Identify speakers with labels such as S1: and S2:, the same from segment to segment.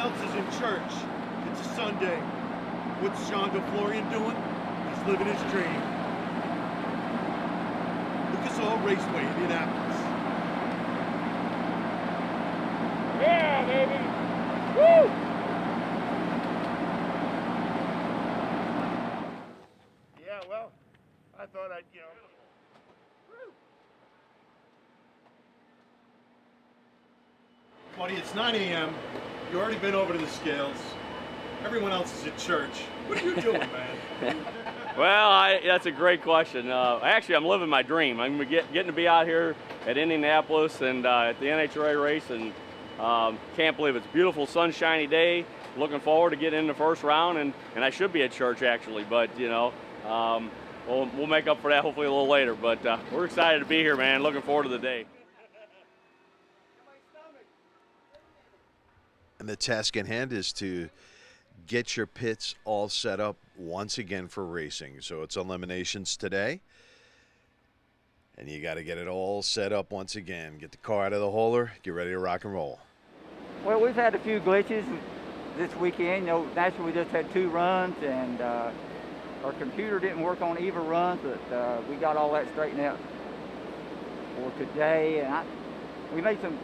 S1: else is in church. It's a Sunday. What's Sean DeFlorian doing? He's living his dream. Lucas Oil Raceway, Indianapolis.
S2: Yeah, baby. Woo! Yeah, well, I thought I'd, Woo!
S1: Buddy, it's 9 a.m. You've already been over to the scales. Everyone else is at church. What are you doing, man?
S3: Well, that's a great question. Actually, I'm living my dream. I'm getting to be out here at Indianapolis and at the NHRA race, and can't believe it's a beautiful, sunshiny day. Looking forward to getting in the first round, and I should be at church actually, but we'll make up for that hopefully a little later. But we're excited to be here, man. Looking forward to the day.
S4: And the task at hand is to get your pits all set up once again for racing. So it's eliminations today. And you got to get it all set up once again. Get the car out of the hauler, get ready to rock and roll.
S5: Well, we've had a few glitches this weekend. Naturally, we just had 2 runs, and our computer didn't work on either run, but we got all that straightened out for today. And we made some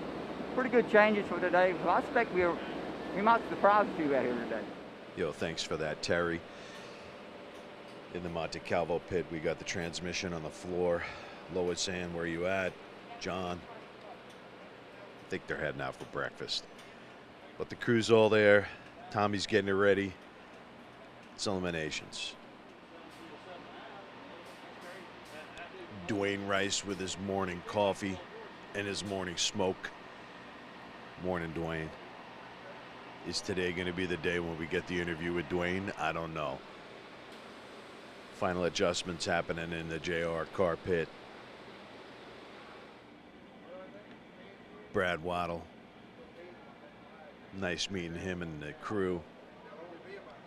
S5: pretty good changes for today. So I expect we might surprise a few out here today.
S4: Yo, thanks for that, Terry. In the Monte Calvo pit, we got the transmission on the floor. Lois saying, where you at? John. I think they're heading out for breakfast. But the crew's all there. Tommy's getting it ready. It's eliminations. Dwayne Rice with his morning coffee and his morning smoke. Morning, Dwayne. Is today going to be the day when we get the interview with Dwayne? I don't know. Final adjustments happening in the JR car pit. Brad Waddle. Nice meeting him and the crew.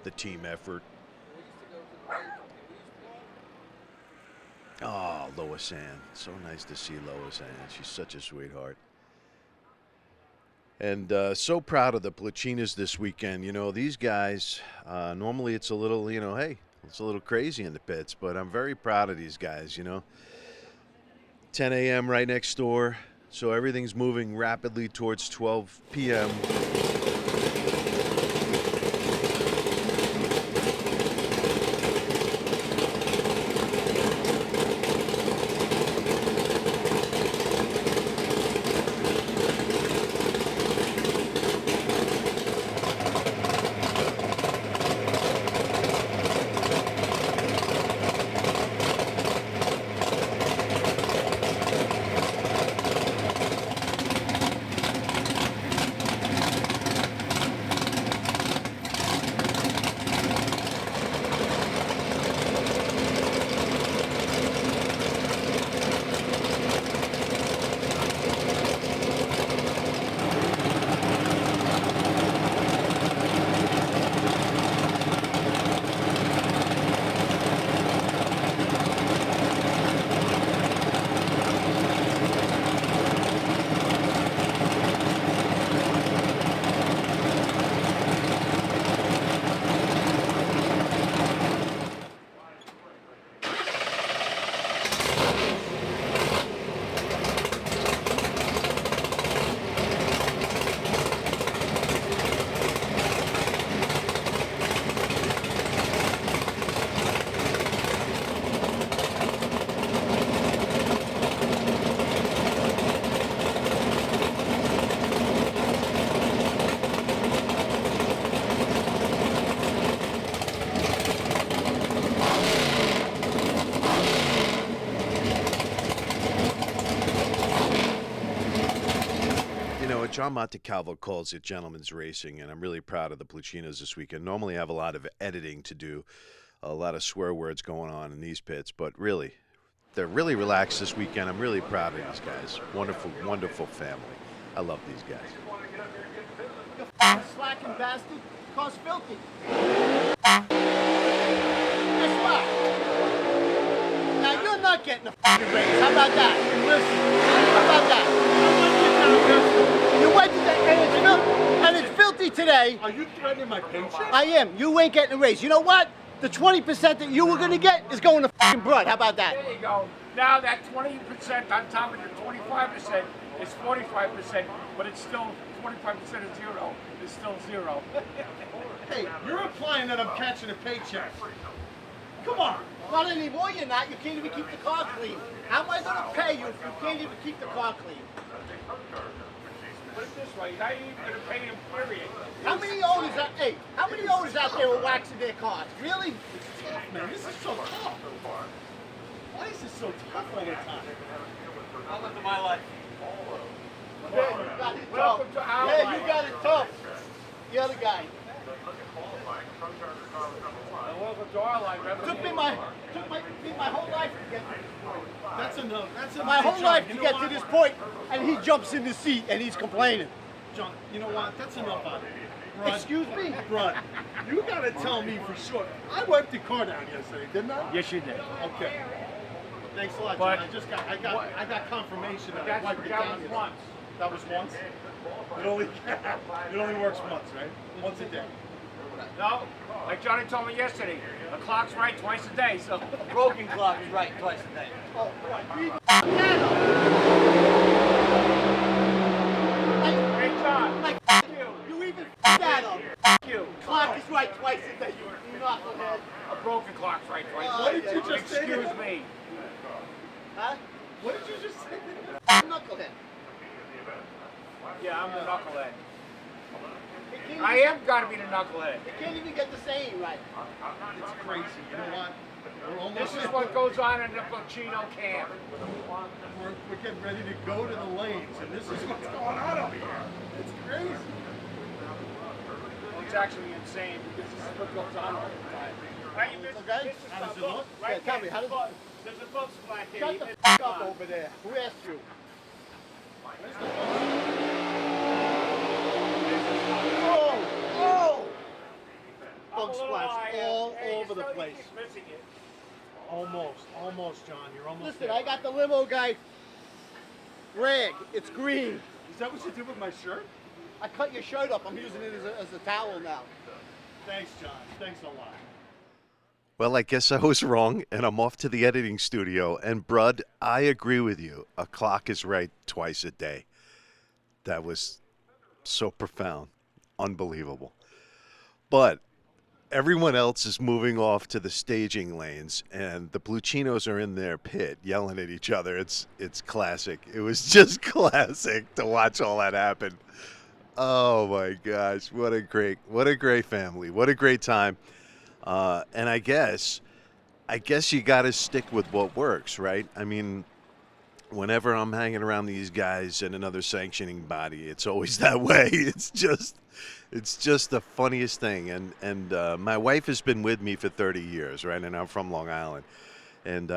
S4: The team effort. Oh, Lois Ann. So nice to see Lois Ann. She's such a sweetheart. And so proud of the Placinas this weekend. You know, these guys, normally it's a little, hey, it's a little crazy in the pits, but I'm very proud of these guys, 10 a.m. right next door, so everything's moving rapidly towards 12 p.m. John Montecalvo calls it gentleman's racing, and I'm really proud of the Placinas this weekend. Normally I have a lot of editing to do, a lot of swear words going on in these pits, but really, they're really relaxed this weekend. I'm really proud of these guys. Wonderful, wonderful family. I love these guys.
S6: You slacking bastard. Cost filthy. Guess what? Now you're not getting a fucking raise. How about that? Listen. How about that? You went to the and it's filthy today. say,
S1: Are you threatening my paycheck?
S6: I am. You ain't getting a raise. You know what? The 20% that you were gonna get is going to fucking Brud. How about that?
S2: There you go. Now that 20% on top of your 25% is 45%, but it's still 45% is zero. It's still zero.
S1: Hey, you're implying that I'm catching a paycheck. Come on.
S6: Not anymore, you're not. You can't even keep the car clean. How am I gonna pay you if you can't even keep the car clean?
S2: Put it this way, how are you going to pay him, period?
S6: How many owners out? Hey, how many owners out there are waxing their cars? Really?
S1: Man, this is so tough. Why is this so tough all the time?
S3: Welcome to my life.
S6: Yeah, you got it tough.
S2: Welcome to our
S6: Yeah,
S2: life.
S6: you got it tough. The other guy.
S2: Welcome to our life.
S6: Took me my whole life to get to this point.
S1: That's enough. That's enough.
S6: My whole
S1: John,
S6: life
S1: you
S6: to
S1: know
S6: get
S1: what?
S6: to this point, and he jumps in the seat and he's complaining.
S1: John, you know what? That's enough out of it. Brud,
S6: Excuse me?
S1: Brud, you gotta tell me for sure. I wiped the car down yesterday, didn't I?
S2: Yes, you did.
S1: Okay. Thanks a lot,
S2: But-
S1: John. I got confirmation that I
S2: That
S1: wiped it down
S2: was
S1: yesterday.
S2: once.
S1: That was once. It only works once, right? Once a day.
S2: No, like Johnny told me yesterday, the clock's right twice a day, so.
S5: A broken clock is right twice a day.
S6: Oh, boy.
S2: Hey, John,
S6: Like, you even that up.
S2: you.
S6: Clock is right twice a day, you knucklehead.
S2: A broken clock's right twice a
S6: Oh,
S2: day.
S1: What did you just say?
S2: Excuse me.
S6: Huh?
S1: What did you just say?
S6: Knucklehead.
S2: Yeah, I'm the knucklehead.
S6: He can't
S2: I
S6: even-
S2: am gotta be the knucklehead.
S6: He can't even get the saying right.
S1: It's crazy. You know what? We're almost
S2: This is what goes on in the Pacino camp.
S1: we're getting ready to go to the lanes, and this is what's going on over here. It's crazy.
S2: Well, it's actually insane because this is what goes on all the time. Right, you missed
S6: Okay.
S2: this is
S1: How does
S2: a
S1: it
S2: book,
S1: look?
S2: right
S6: Yeah, tell
S2: there,
S6: me, how does-
S2: there's a book splat here.
S6: Shut
S2: You
S6: the
S2: missed
S6: f
S2: the
S6: up
S2: spot.
S6: over there. Who asked you? Oh!
S2: I'm a
S6: Bug
S2: little
S6: splats
S2: high.
S6: all
S2: Hey,
S6: over the
S2: you
S6: place.
S2: keep missing it.
S1: Almost, John. You're almost
S6: Listen,
S1: there.
S6: I got the limo guy rag. It's green.
S1: Is that what you did with my shirt?
S6: I cut your shirt up. I'm using it as a towel now.
S1: Thanks, John. Thanks a lot.
S4: Well, I guess I was wrong, and I'm off to the editing studio. And, Brud, I agree with you. A clock is right twice a day. That was so profound. Unbelievable. But everyone else is moving off to the staging lanes, and the Blucinos are in their pit yelling at each other. It's classic. It was just classic to watch all that happen. Oh, my gosh. What a great family. What a great time. And I guess you got to stick with what works, right? I mean, whenever I'm hanging around these guys in another sanctioning body, it's always that way. It's just the funniest thing. And my wife has been with me for 30 years, right? And I'm from Long Island. And,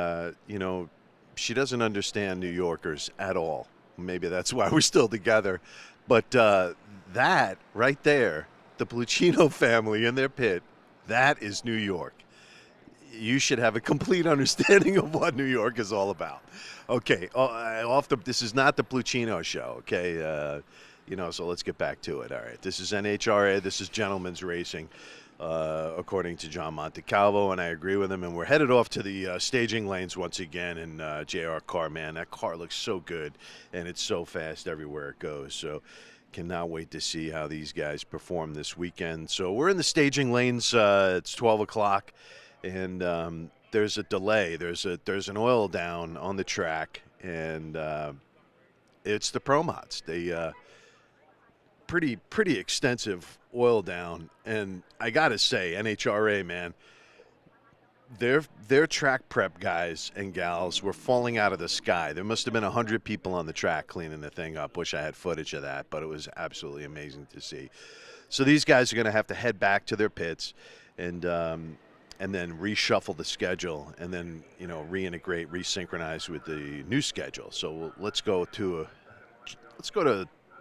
S4: she doesn't understand New Yorkers at all. Maybe that's why we're still together. But that right there, the Blucino family in their pit, that is New York. You should have a complete understanding of what New York is all about. Okay, this is not the Blucino show, okay? So let's get back to it. All right, this is NHRA, this is Gentlemen's Racing, according to John Montecalvo, and I agree with him. And we're headed off to the staging lanes once again in JR car, man. That car looks so good, and it's so fast everywhere it goes. So cannot wait to see how these guys perform this weekend. So we're in the staging lanes. It's 12 o'clock, and there's a delay. There's an oil down on the track, and it's the Pro Mods. They pretty extensive oil down, and I gotta say, NHRA, man, their track prep guys and gals were falling out of the sky. There must have been 100 people on the track cleaning the thing up. Wish I had footage of that, but it was absolutely amazing to see. So these guys are going to have to head back to their pits and then reshuffle the schedule, and then reintegrate, resynchronize with the new schedule. So let's go to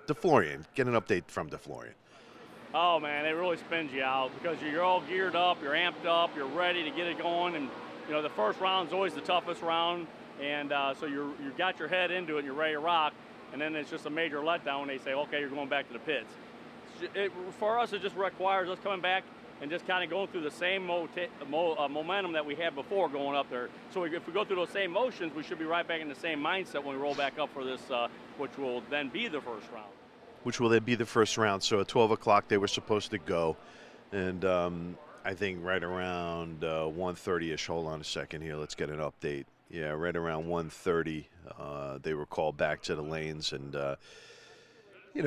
S4: DeFlorian. Get an update from DeFlorian.
S3: Oh man, it really spins you out because you're all geared up, you're amped up, you're ready to get it going, and the first round's always the toughest round, and so you got your head into it, and you're ready to rock, and then it's just a major letdown when they say, okay, you're going back to the pits. for us, it just requires us coming back and just kind of going through the same momentum that we had before going up there. So if we go through those same motions, we should be right back in the same mindset when we roll back up for this, which will then be the first round.
S4: Which will then be the first round. So at 12 o'clock they were supposed to go. And I think right around 1:30-ish, hold on a second here, let's get an update. Yeah, right around 1:30, they were called back to the lanes and,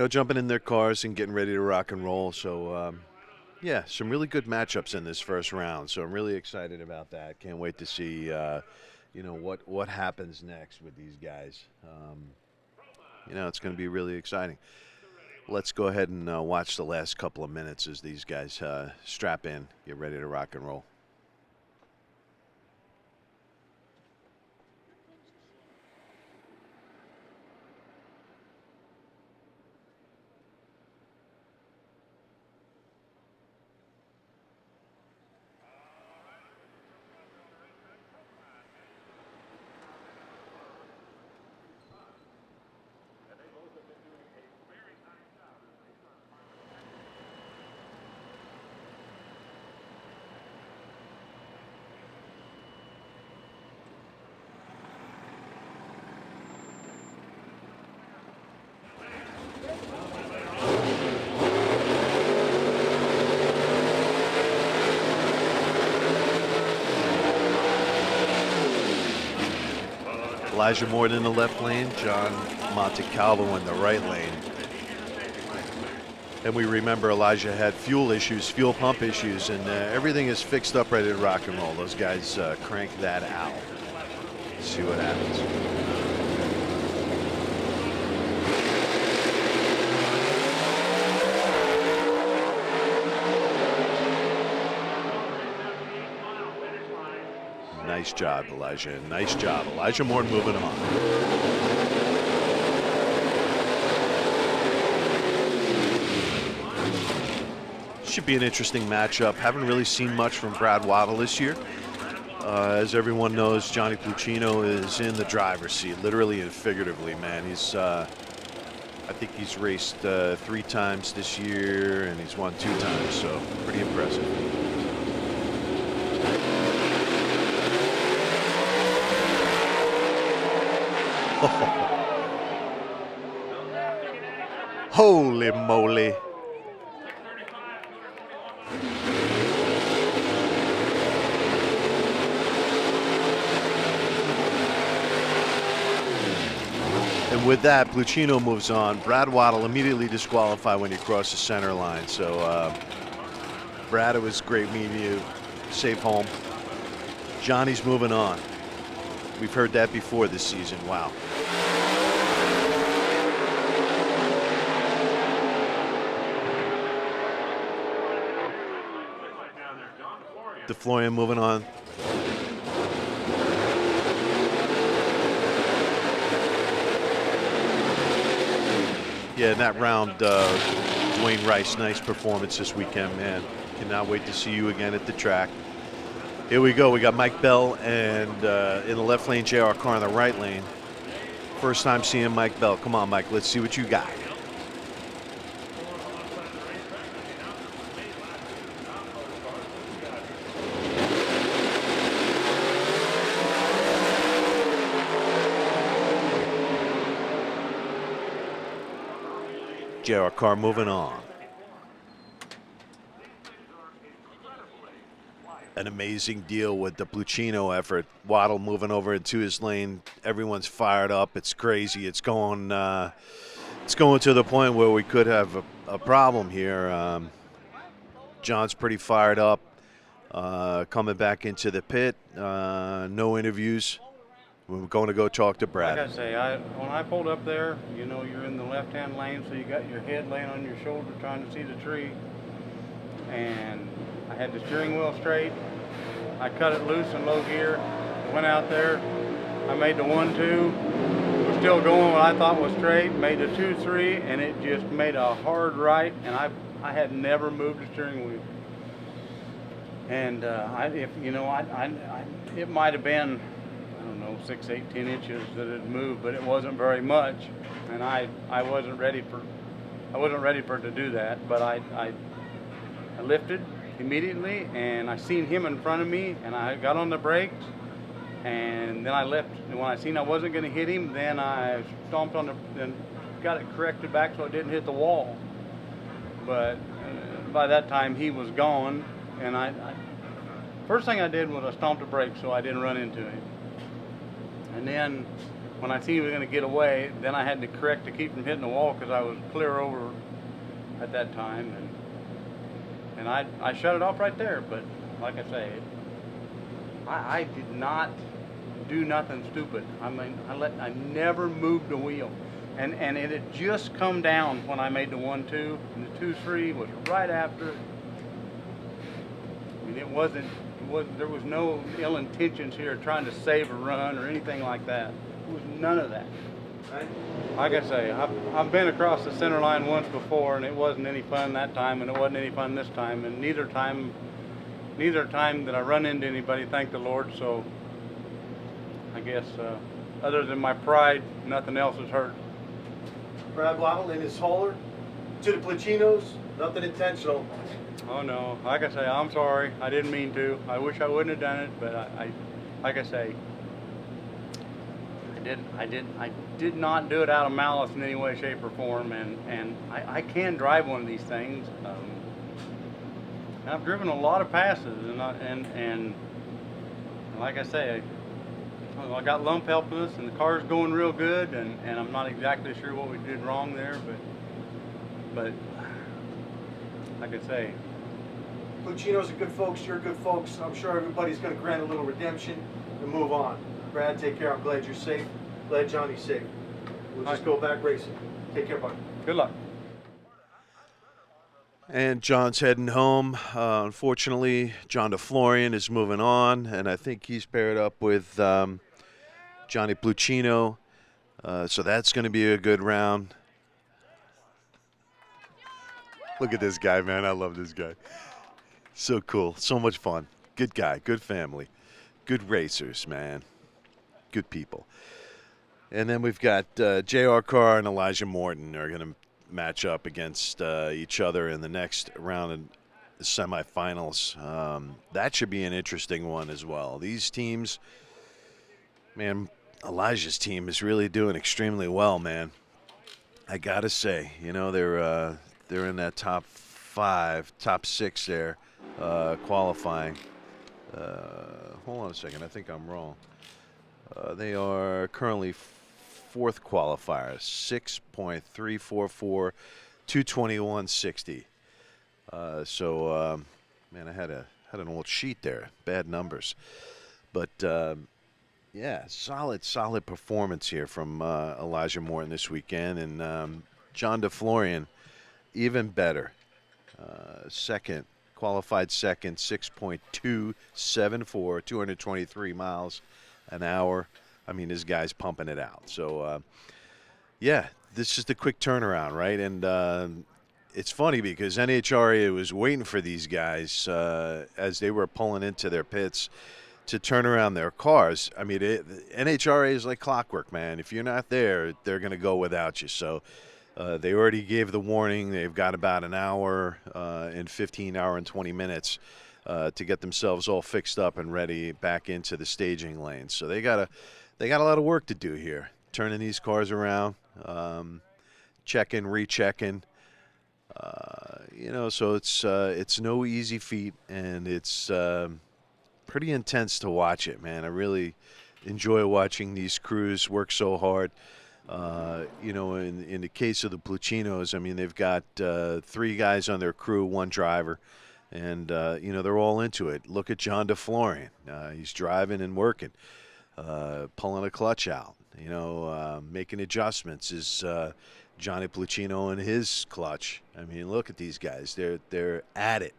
S4: jumping in their cars and getting ready to rock and roll. So, yeah, some really good matchups in this first round. So I'm really excited about that. Can't wait to see, what happens next with these guys. It's going to be really exciting. Let's go ahead and watch the last couple of minutes as these guys strap in, get ready to rock and roll. Elijah Morton in the left lane, John Montecalvo in the right lane. And we remember Elijah had fuel pump issues, and everything is fixed up, ready to rock and roll. Those guys crank that out. See what happens. Nice job, Elijah. Nice job. Elijah Moore moving on. Should be an interesting matchup. Haven't really seen much from Brad Waddle this year. As everyone knows, Johnny Pluchino is in the driver's seat, literally and figuratively, man. He's, I think he's raced 3 times this year, and he's won 2 times, so pretty impressive. Holy moly. And with that, Pluchino moves on. Brad Waddle immediately disqualified when you cross the center line. So, Brad, it was great meeting you. Safe home. Johnny's moving on. We've heard that before this season. Wow. DeFlorian moving on. Yeah, in that round, Dwayne Rice, nice performance this weekend, man. Cannot wait to see you again at the track. Here we go. We got Mike Bell and in the left lane, J.R. Carr in the right lane. First time seeing Mike Bell. Come on, Mike. Let's see what you got. J.R. Carr moving on. An amazing deal with the Pluchino effort. Waddle moving over into his lane. Everyone's fired up. It's crazy. It's going to the point where we could have a problem here. John's pretty fired up. Coming back into the pit. No interviews. We're going to go talk to Brad.
S7: Like I say, when I pulled up there, you're in the left-hand lane, so you got your head laying on your shoulder trying to see the tree. And I had the steering wheel straight. I cut it loose in low gear, went out there. I made the 1-2. We're still going what I thought was straight. Made the 2-3, and it just made a hard right, and I had never moved the steering wheel. And it might have been, 6, 8, 10 inches that it moved, but it wasn't very much, and I wasn't ready for I wasn't ready for it to do that, but I lifted immediately, and I seen him in front of me, and I got on the brakes, and then I left. And when I seen I wasn't going to hit him, then I stomped on and got it corrected back so it didn't hit the wall. But by that time he was gone, and first thing I did was I stomped the brakes so I didn't run into him. And then when I seen he was going to get away, then I had to correct to keep from hitting the wall because I was clear over at that time, and I shut it off right there. But like I say, I did not do nothing stupid. I mean, I never moved the wheel, and it had just come down when I made the 1-2, and the 2-3 was right after it. I mean, there was no ill intentions here trying to save a run or anything like that. There was none of that. Like I say, I've been across the center line once before, and it wasn't any fun that time, and it wasn't any fun this time, and neither time that I run into anybody, thank the Lord. So I guess other than my pride, nothing else has hurt.
S1: Brad Waddle in his hauler to the Placinos, nothing intentional.
S7: Oh no, like I say, I'm sorry. I didn't mean to. I wish I wouldn't have done it, but I like I say, I did not do it out of malice in any way, shape, or form, and I can drive one of these things. And I've driven a lot of passes, and like I say, I got lump helpless, and the car's going real good, and I'm not exactly sure what we did wrong there, but like I say,
S1: Puccino's are good folks, you're good folks. I'm sure everybody's going to grant a little redemption and move on. Brad, take care. I'm glad you're safe. Glad Johnny's safe. We'll just go back racing. Take care, buddy.
S7: Good luck.
S4: And John's heading home. Unfortunately, John DeFlorian is moving on, and I think he's paired up with Johnny Puccino. So that's going to be a good round. Look at this guy, man. I love this guy. So cool. So much fun. Good guy. Good family. Good racers, man. Good people. And then we've got J.R. Carr and Elijah Morton are going to match up against each other in the next round of the semifinals. That should be an interesting one as well. These teams, man, Elijah's team is really doing extremely well, man. I got to say, you know, they're in that top 5, top 6 there, qualifying. Hold on a second. I think I'm wrong. They are currently 4th qualifier, 6.344, 221.60. Man, I had an old sheet there. Bad numbers, but yeah, solid performance here from Elijah Morton this weekend, and John DeFlorian even better. Qualified second, 6.274, 223 miles an hour. I mean, this guy's pumping it out. So, yeah, this is the quick turnaround, right? And it's funny because NHRA was waiting for these guys as they were pulling into their pits to turn around their cars. I mean, NHRA is like clockwork, man. If you're not there, they're going to go without you. So they already gave the warning. They've got about an hour and 15 hour and 20 minutes to get themselves all fixed up and ready back into the staging lane. So they got a lot of work to do here, turning these cars around, checking, rechecking. You know, so it's no easy feat, and it's pretty intense to watch it, man. I really enjoy watching these crews work so hard. You know, in the case of the Placinos, I mean, they've got 3 guys on their crew, 1 driver, and you know, they're all into it. Look at John DeFlorian. He's driving and working, pulling a clutch out, you know, making adjustments. Is Johnny Placino and his clutch. I mean, look at these guys. They're at it.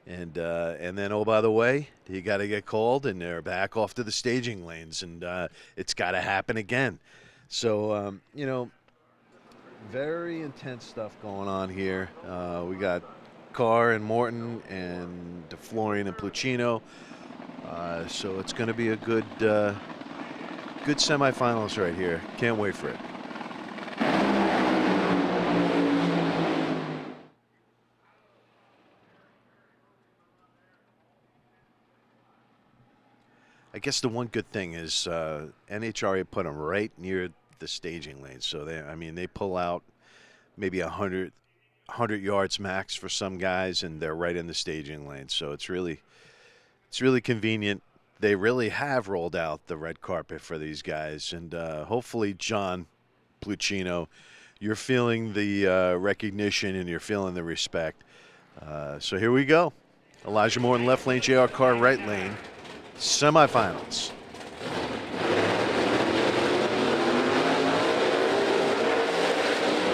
S4: And then, oh, by the way, you got to get called, and they're back off to the staging lanes, and it's got to happen again. So, you know, very intense stuff going on here. We got Carr and Morton and DeFlorian and Placino. So it's going to be a good semifinals right here. Can't wait for it. guess the one good thing is NHRA put them right near the staging lane. So they pull out maybe 100 yards max for some guys, and they're right in the staging lane. So it's really convenient. They really have rolled out the red carpet for these guys, and hopefully, John Pluchino, you're feeling the recognition and you're feeling the respect. So here we go. Elijah Morton left lane, JR Carr right lane. Semifinals.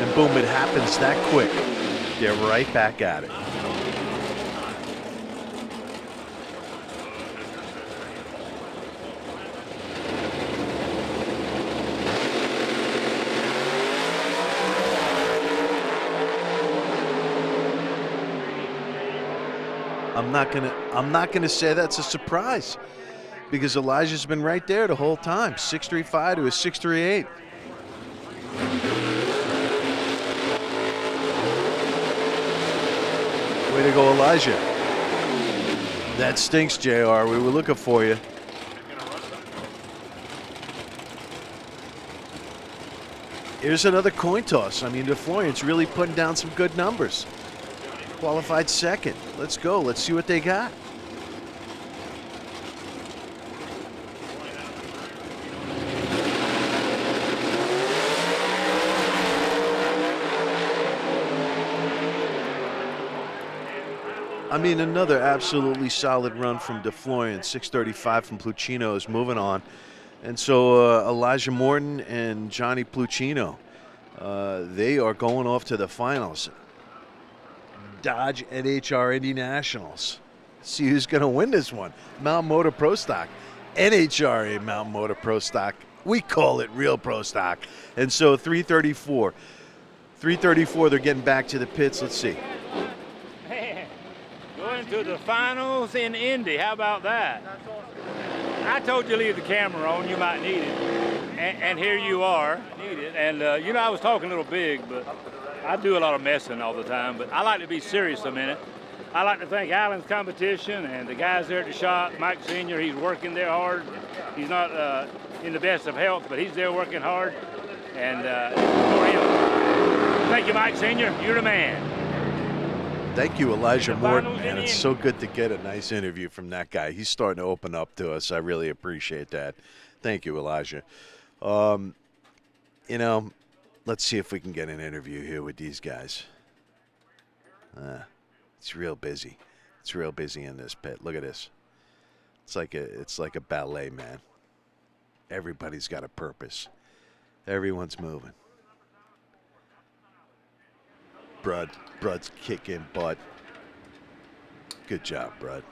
S4: And boom, it happens that quick. They're right back at it. I'm not gonna say that's a surprise, because Elijah's been right there the whole time. 6.35 to a 6.38. Way to go, Elijah. That stinks, JR. We were looking for you. Here's another coin toss. I mean, DeFlorian's really putting down some good numbers. Qualified second. Let's go. Let's see what they got. I mean, another absolutely solid run from DeFlorian. 6.35 from Pluchino is moving on. And so Elijah Morton and Johnny Pluchino, they are going off to the finals. Dodge NHRA Indy Nationals. See who's going to win this one. Mountain Motor Pro Stock. NHRA Mountain Motor Pro Stock. We call it real Pro Stock. And so 334. 334, they're getting back to the pits. Let's see.
S8: Man, going to the finals in Indy. How about that? I told you to leave the camera on. You might need it. And here you are. Need it. And, I was talking a little big, but I do a lot of messing all the time, but I like to be serious a minute. I like to thank Allen's Competition and the guys there at the shop. Mike Sr., he's working there hard. He's not in the best of health, but he's there working hard. And for him, thank you, Mike Sr., you're the man.
S4: Thank you, Elijah Morton, man. It's so good to get a nice interview from that guy. He's starting to open up to us. I really appreciate that. Thank you, Elijah. Let's see if we can get an interview here with these guys. It's real busy. It's real busy in this pit. Look at this. It's like a ballet, man. Everybody's got a purpose. Everyone's moving. Brud's kicking butt. Good job, Brud.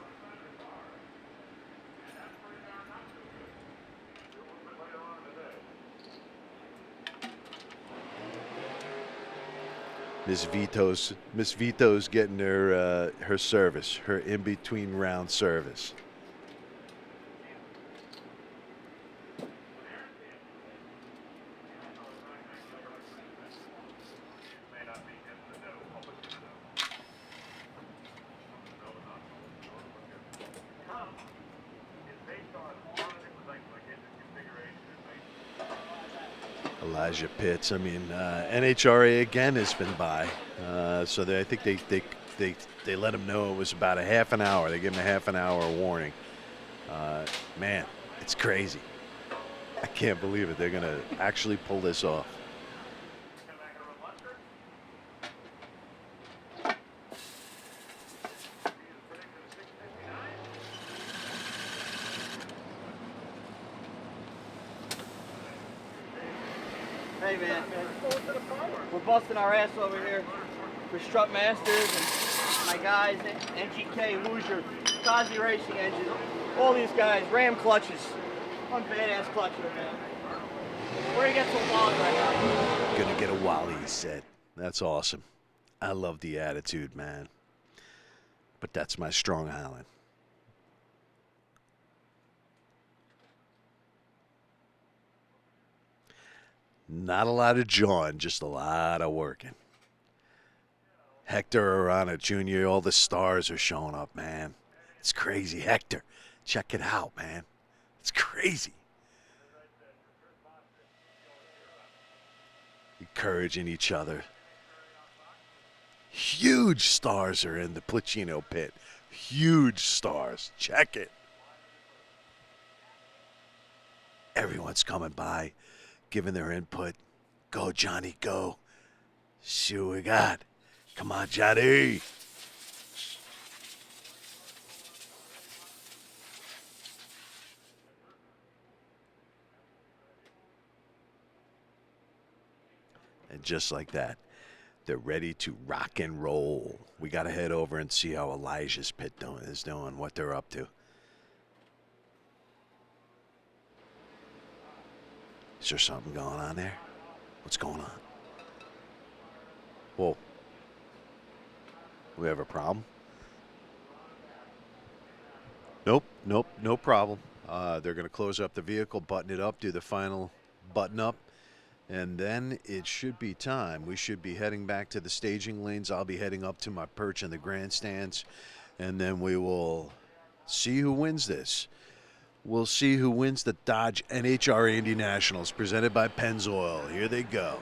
S4: Miss Vito's getting her service, her in-between round service. Elijah Pitts. I mean, NHRA again has been by, so I think they let him know it was about a half an hour. They give him a half an hour warning. Man, it's crazy. I can't believe it. They're gonna actually pull this off.
S9: Hey man, we're busting our ass over here for Strut Masters and my guys, NGK, Hoosier, Kazi Racing Engines, all these guys, Ram clutches. One badass clutcher, man. We're gonna get some log right now.
S4: Gonna get a Wally, he said. That's awesome. I love the attitude, man. But that's my Strong Island. Not a lot of jawing, just a lot of working. Hector Arana Jr., all the stars are showing up, man. It's crazy. Hector, check it out, man. It's crazy. Encouraging each other. Huge stars are in the Placino pit. Huge stars. Check it. Everyone's coming by, giving their input. Go, Johnny, go. See what we got. Come on, Johnny. And just like that, they're ready to rock and roll. We got to head over and see how Elijah's pit is doing, what they're up to. Is there something going on there? What's going on? Whoa. We have a problem? Nope, no problem. They're going to close up the vehicle, button it up, do the final button up, and then it should be time. We should be heading back to the staging lanes. I'll be heading up to my perch in the grandstands, and then we will see who wins this. We'll see who wins the Dodge NHRA Indy Nationals, presented by Pennzoil. Here they go.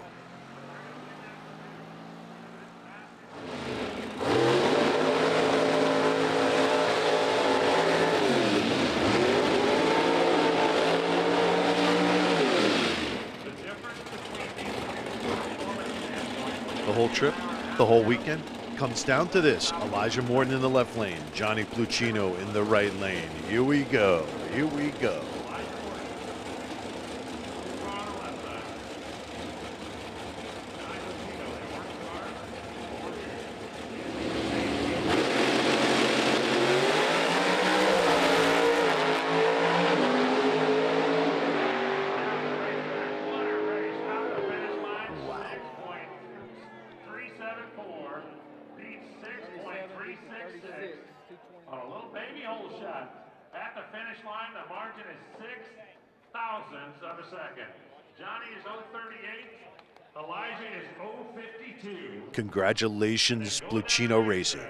S4: The whole trip, the whole weekend, comes down to this. Elijah Morton in the left lane, Johnny Plucino in the right lane. Here we go. Here we go.
S10: On a little baby hole shot. At the finish line, the margin is 0.06 of a second. Johnny is 0.38. Elijah is 0.52.
S4: Congratulations, Plucino Racing.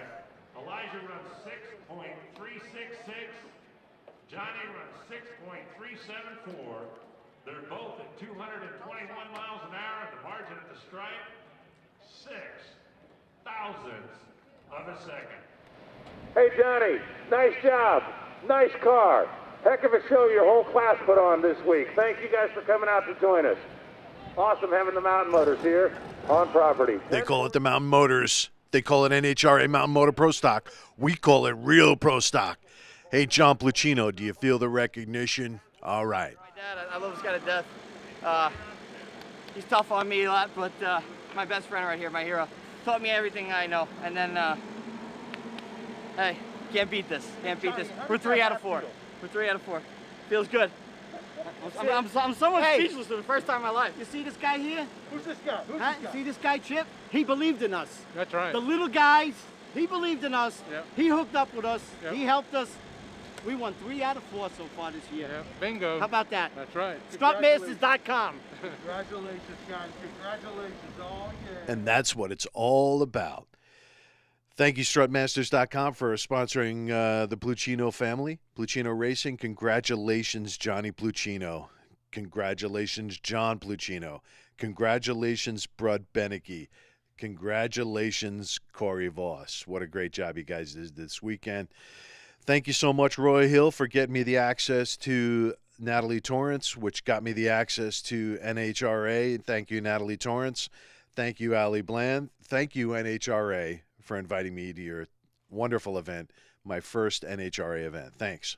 S10: Elijah runs 6.366. Johnny runs 6.374. They're both at 221 miles an hour. The margin at the stripe, 0.06 of a second.
S11: Hey, Johnny, nice job. Nice car. Heck of a show your whole class put on this week. Thank you guys for coming out to join us. Awesome having the Mountain Motors here on property.
S4: They call it the Mountain Motors. They call it NHRA Mountain Motor Pro Stock. We call it real Pro Stock. Hey, John Plucino, do you feel the recognition? All right.
S9: My dad, I love this guy to death. He's tough on me a lot, but my best friend right here, my hero, taught me everything I know. And then, hey, can't beat this. Can't beat this. We're 3 out of 4. We're 3 out of 4. Feels good. I'm somewhat speechless for the first time in my life. You see this guy here?
S6: Who's this guy? Who's
S9: Huh?
S6: this guy?
S9: See this guy, Chip? He believed in us.
S7: That's right.
S9: The little guys, he believed in us.
S7: Yep.
S9: He hooked up with us.
S7: Yep.
S9: He helped us. We won 3 out of 4 so far this year.
S7: Yeah, bingo.
S9: How about that?
S7: That's right.
S9: Strutmasters.com.
S6: Congratulations, guys. Congratulations. Oh, yeah.
S4: And that's what it's all about. Thank you, strutmasters.com, for sponsoring the Plucino family, Plucino Racing. Congratulations, Johnny Plucino. Congratulations, John Plucino. Congratulations, Brud Beneke. Congratulations, Corey Voss. What a great job you guys did this weekend. Thank you so much, Roy Hill, for getting me the access to Natalie Torrence, which got me the access to NHRA. Thank you, Natalie Torrence. Thank you, Ali Bland. Thank you, NHRA, for inviting me to your wonderful event, my first NHRA event. Thanks.